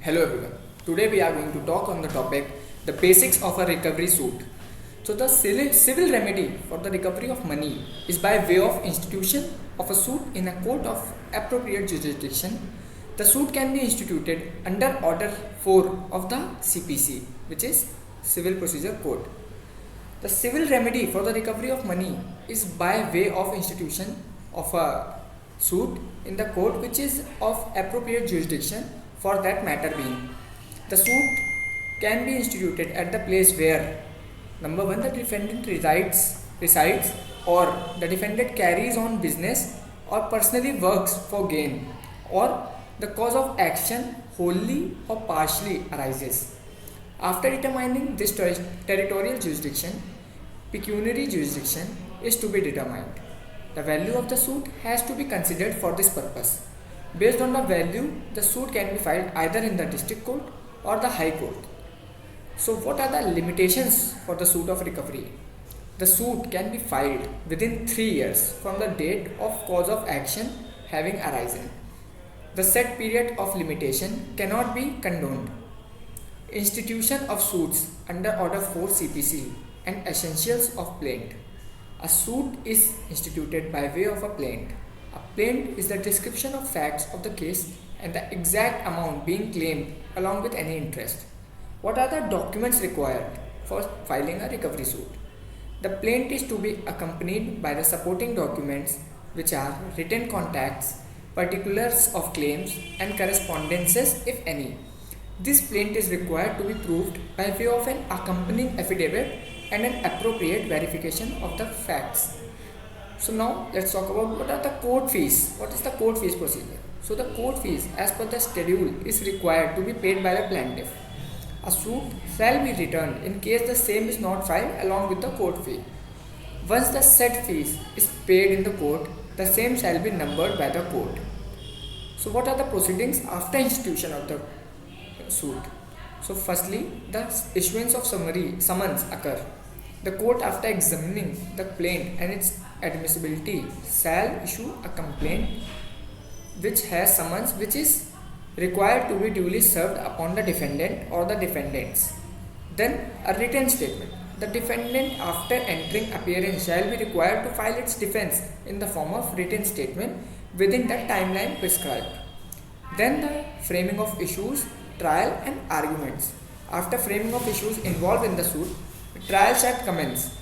Hello everyone. Today we are going to talk on the topic the basics of a recovery suit. So the civil remedy for the recovery of money is by way of institution of a suit in a court of appropriate jurisdiction. The suit can be instituted under Order 4 of the CPC, which is Civil Procedure Code. The civil remedy for the recovery of money is by way of institution of a suit in the court which is of appropriate jurisdiction for that matter being. The suit can be instituted at the place where number 1 the defendant resides or the defendant carries on business or personally works for gain or the cause of action wholly or partially arises. After determining this territorial jurisdiction, pecuniary jurisdiction is to be determined. The value of the suit has to be considered for this purpose. Based on the value, the suit can be filed either in the district court or the high court. So what are the limitations for the suit of recovery? The suit can be filed within 3 years from the date of cause of action having arisen. The set period of limitation cannot be condoned. Institution of suits under Order 4 CPC and essentials of plaint. A suit is instituted by way of a plaint. A plaint is the description of facts of the case and the exact amount being claimed along with any interest. What are the documents required for filing a recovery suit? The plaint is to be accompanied by the supporting documents which are written contacts, particulars of claims and correspondences if any. This plaint is required to be proved by way of an accompanying affidavit and an appropriate verification of the facts. So now let's talk about what are the court fees. What is the court fees procedure? So the court fees as per the schedule is required to be paid by the plaintiff. A suit shall be returned in case the same is not filed along with the court fee. Once the said fees is paid in the court, the same shall be numbered by the court. So what are the proceedings after institution of the suit? So firstly, the issuance of summons occur. The court, after examining the plaint and its admissibility, shall issue a complaint which has summons which is required to be duly served upon the defendant or the defendants. Then a written statement. The defendant, after entering appearance, shall be required to file its defense in the form of written statement within the timeline prescribed. Then the framing of issues, trial and arguments. After framing of issues involved in the suit, trial shall commence.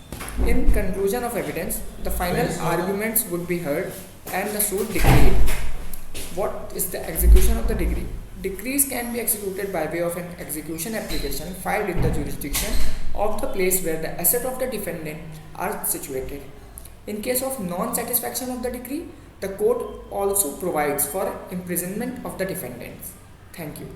In conclusion of evidence, the final arguments would be heard and the suit decreed. What is the execution of the decree? Decrees can be executed by way of an execution application filed in the jurisdiction of the place where the assets of the defendant are situated. In case of non-satisfaction of the decree, the court also provides for imprisonment of the defendants. Thank you.